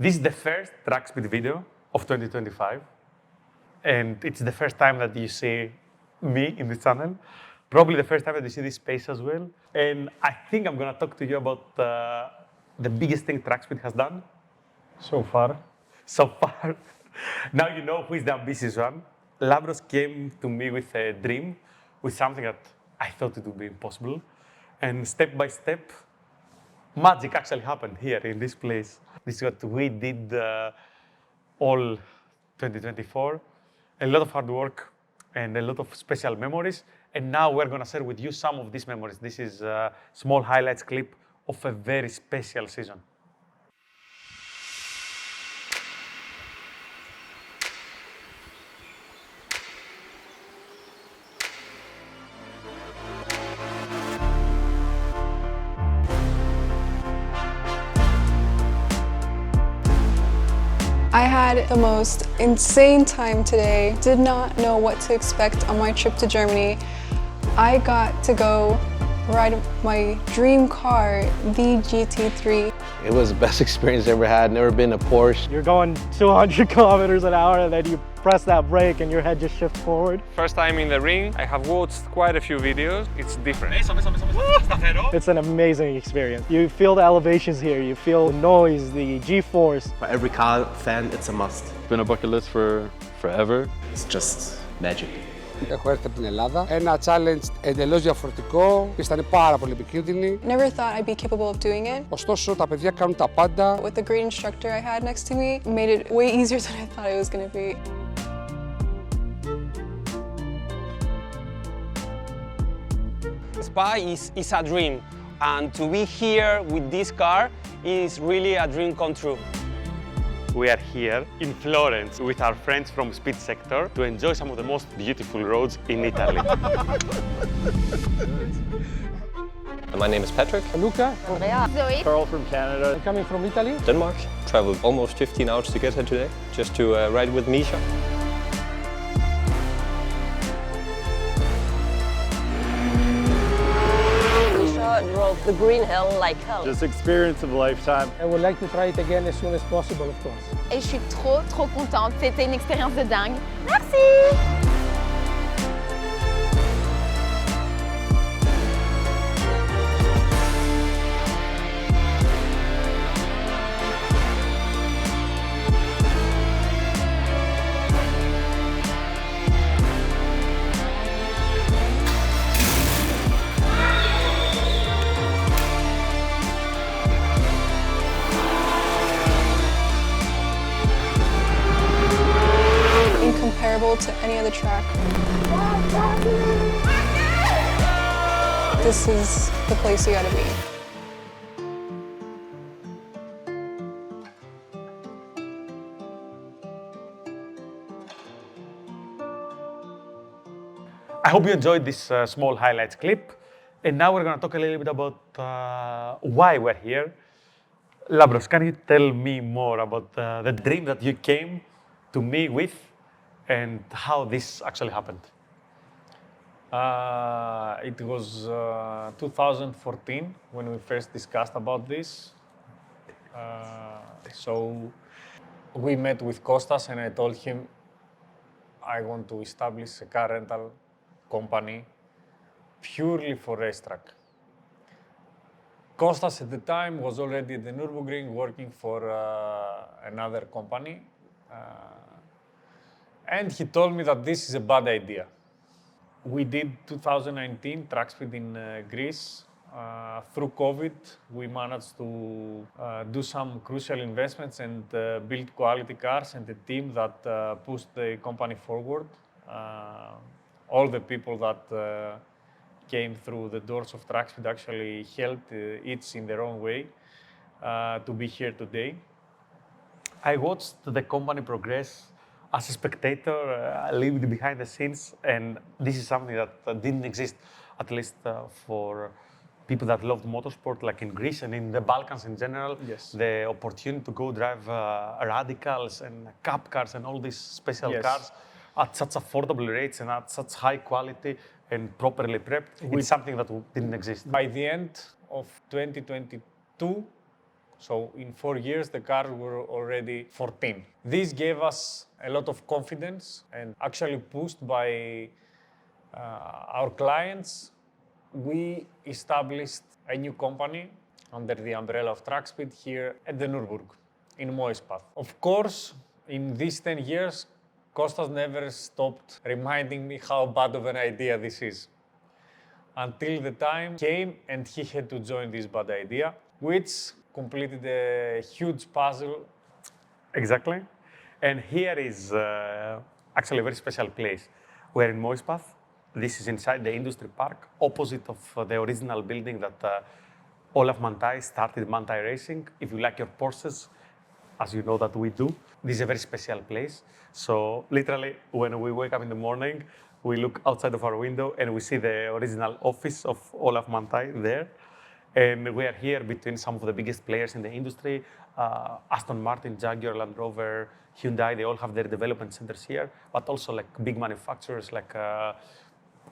This is the first Trackspeed video of 2025, and it's the first time that you see me in this channel. Probably the first time that you see this space as well. And I think I'm gonna talk to you about the biggest thing Trackspeed has done So far. so far. Now you know who is the ambitious one. Lavros came to me with a dream, with something that I thought it would be impossible. And step by step, magic actually happened here in this place. This is what we did all 2024. A lot of hard work and a lot of special memories. And now we're gonna share with you some of these memories. This is a small highlights clip of a very special season. I had the most insane time today. Did not know what to expect on my trip to Germany. I got to go ride my dream car, the GT3. It was the best experience I ever had. Never been a Porsche. You're going 200 kilometers an hour and then you press that brake and your head just shifts forward. First time in the ring. I have watched quite a few videos. It's different. It's an amazing experience. You feel the elevations here, you feel the noise, the G-force. For every car fan, it's a must. It's been a bucket list for forever. It's just magic. Έχω έρθει από την Ελλάδα. Ένα challenge εντελώς διαφορετικό. Ήταν πάρα πολύ επικίνδυνη. Never thought I'd be capable of doing it. Ωστόσο, τα παιδιά κάνουν τα πάντα. With the great instructor I had next to me, made it way easier than I thought it was going to be. Spa is a dream, and to be here with this car is really a dream come true. We are here in Florence with our friends from Speed Sector to enjoy some of the most beautiful roads in Italy. My name is Patrick. Luca, Andrea, Zoe, Carl from Canada. coming from Italy. Denmark. Traveled almost 15 hours to get here today, just to ride with Misha. drove the green hill like hell. Just experience of a lifetime. I would like to try it again as soon as possible, of course. Et je suis trop contente. C'était une expérience de dingue. Merci! Incomparable to any other track. This is the place you gotta be. I hope you enjoyed this small highlights clip. And now we're going to talk a little bit about why we're here. Lavros, can you tell me more about the dream that you came to me with and how this actually happened? It was 2014 when we first discussed about this. So we met with Kostas and I told him I want to establish a car rental company purely for racetrack. Kostas at the time was already at the Nürburgring working for another company. And he told me that this is a bad idea. We did 2019 Trackspeed in Greece. Through COVID, we managed to do some crucial investments and build quality cars and a team that pushed the company forward. All the people that came through the doors of Trackspeed actually helped each in their own way to be here today. I watched the company progress as a spectator, I lived behind the scenes, and this is something that didn't exist, at least for people that loved motorsport, like in Greece and in the Balkans in general. Yes. The opportunity to go drive radicals and cup cars and all these special cars at such affordable rates and at such high quality and properly prepped, it's something that didn't exist. By the end of 2022, So in 4 years, the cars were already 14. This gave us a lot of confidence, and actually pushed by our clients, we established a new company under the umbrella of Trackspeed here at the Nürburgring in Motorsport. Of course, in these 10 years, Kostas never stopped reminding me how bad of an idea this is. Until the time came and he had to join this bad idea, which completed a huge puzzle. Exactly. And here is actually a very special place. We're in Moispath. This is inside the industry park, opposite of the original building that Olaf Manthey started Manthey Racing. If you like your Porsches, as you know that we do, this is a very special place. So literally, when we wake up in the morning, we look outside of our window and we see the original office of Olaf Manthey there. And we are here between some of the biggest players in the industry, Aston Martin, Jaguar, Land Rover, Hyundai, they all have their development centers here, but also like big manufacturers like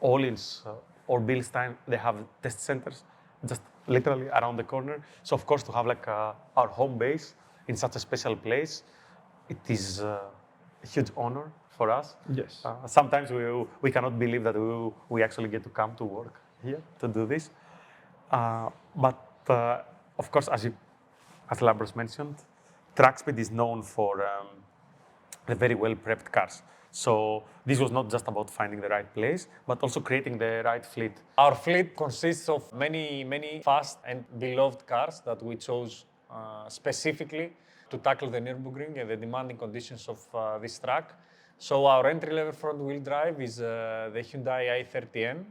Öhlins or Bilstein, they have test centers just literally around the corner. So of course, to have like our home base in such a special place, it is a huge honor for us. Yes. Sometimes we cannot believe that we actually get to come to work here to do this. But of course, as Labros mentioned, Trackspeed is known for the very well-prepped cars. So this was not just about finding the right place, but also creating the right fleet. Our fleet consists of many fast and beloved cars that we chose specifically to tackle the Nürburgring and the demanding conditions of this track. So our entry-level front-wheel drive is the Hyundai i30N,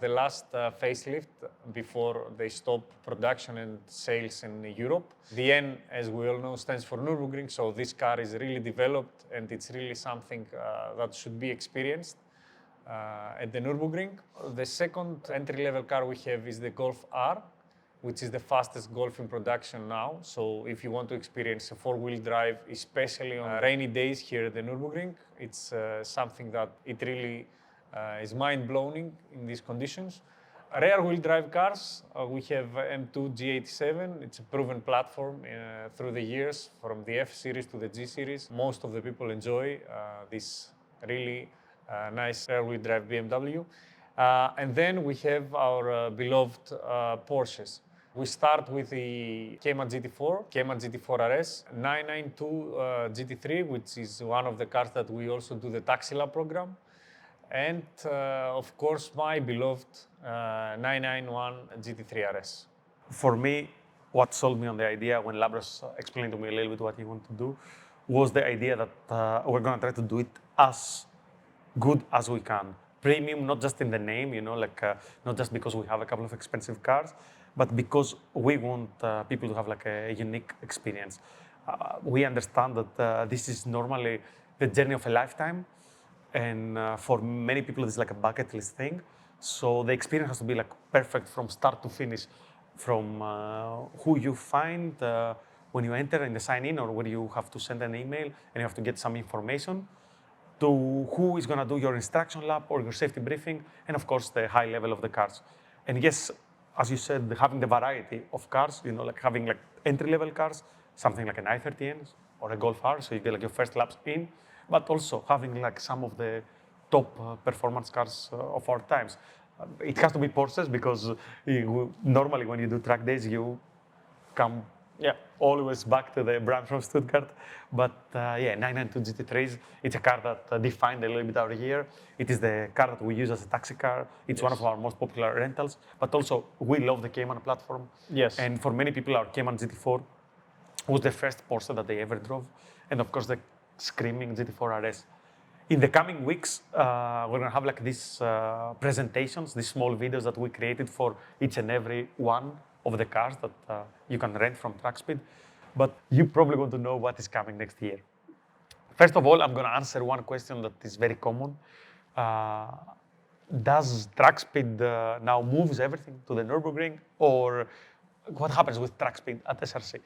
the last facelift before they stopped production and sales in Europe. The N, as we all know, stands for Nürburgring, so this car is really developed and it's really something that should be experienced at the Nürburgring. The second entry-level car we have is the Golf R, which is the fastest Golf in production now. So if you want to experience a four-wheel drive, especially on rainy days here at the Nürburgring, it's something that it really is mind-blowing in these conditions. Rear-wheel drive cars, we have M2 G87. It's a proven platform through the years, from the F series to the G series. Most of the people enjoy this really nice rear-wheel drive BMW. And then we have our beloved Porsches. We start with the Cayman GT4 RS, 992 GT3, which is one of the cars that we also do the Taxi Lab program. And of course, my beloved 991 GT3 RS. For me, what sold me on the idea when Labros explained to me a little bit what he wanted to do was the idea that we're going to try to do it as good as we can. Premium, not just in the name, you know, like not just because we have a couple of expensive cars, but because we want people to have like a unique experience. We understand that this is normally the journey of a lifetime, and for many people this is like a bucket list thing. So the experience has to be like perfect from start to finish, from who you find when you enter in the sign-in or when you have to send an email and you have to get some information, to who is going to do your instruction lab or your safety briefing, and of course the high level of the cars. And yes, as you said, having the variety of cars, you know, like having like entry-level cars, something like an i30N or a Golf R, so you get like your first laps in, but also having like some of the top performance cars of our times. It has to be Porsches because normally when you do track days, you come always back to the brand from Stuttgart. But 992 GT3s, it's a car that defined a little bit our year. It is the car that we use as a taxi car. It's one of our most popular rentals, but also we love the Cayman platform. Yes. And for many people, our Cayman GT4 was the first Porsche that they ever drove. And of course, the screaming GT4 RS. In the coming weeks, we're gonna have like these presentations, these small videos that we created for each and every one of the cars that you can rent from Trackspeed. But you probably want to know what is coming next year. First of all, I'm going to answer one question that is very common. Does Trackspeed now moves everything to the Nürburgring, or what happens with Trackspeed at SRC?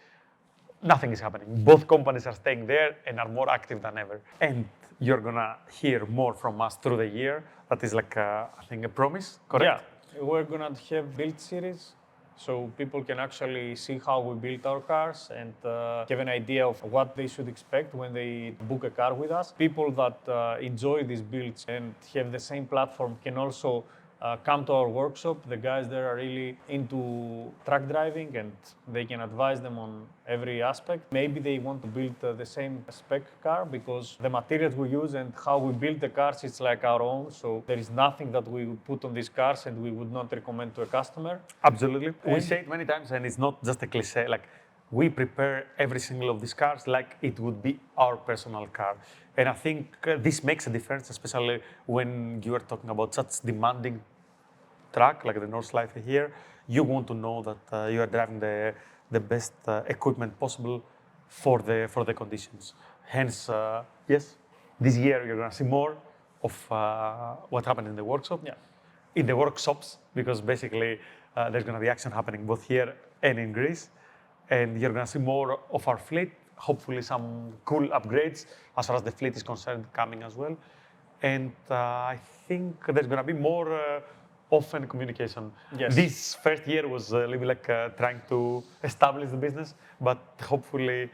Nothing is happening. Both companies are staying there and are more active than ever. And you're going to hear more from us through the year. That is like, I think, a promise, correct? Yeah, we're going to have build series So people can actually see how we build our cars and have an idea of what they should expect when they book a car with us. People that enjoy these builds and have the same platform can also come to our workshop. The guys there are really into track driving and they can advise them on every aspect. Maybe they want to build the same spec car because the materials we use and how we build the cars is like our own. So there is nothing that we would put on these cars and we would not recommend to a customer. Absolutely. We say it many times and it's not just a cliche. Like we prepare every single of these cars like it would be our personal car. And I think this makes a difference, especially when you are talking about such demanding track like the Nordschleife here. You want to know that you are driving the best equipment possible for the conditions. Hence, yes, this year you're going to see more of what happened in the workshop, in the workshops, because basically there's going to be action happening both here and in Greece. And you're going to see more of our fleet, hopefully some cool upgrades as far as the fleet is concerned coming as well. And I think there's going to be more often communication. Yes. This first year was a little bit like trying to establish the business, but hopefully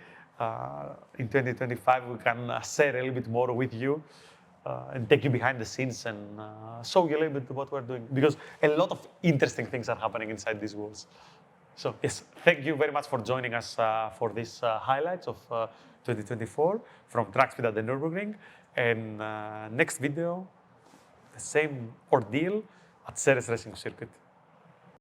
in 2025 we can share a little bit more with you and take you behind the scenes and show you a little bit what we're doing, because a lot of interesting things are happening inside these walls. So yes, thank you very much for joining us for these highlights of 2024 from Trackspeed at the Nürburgring. And next video, the same ordeal at Ceres Racing Circuit.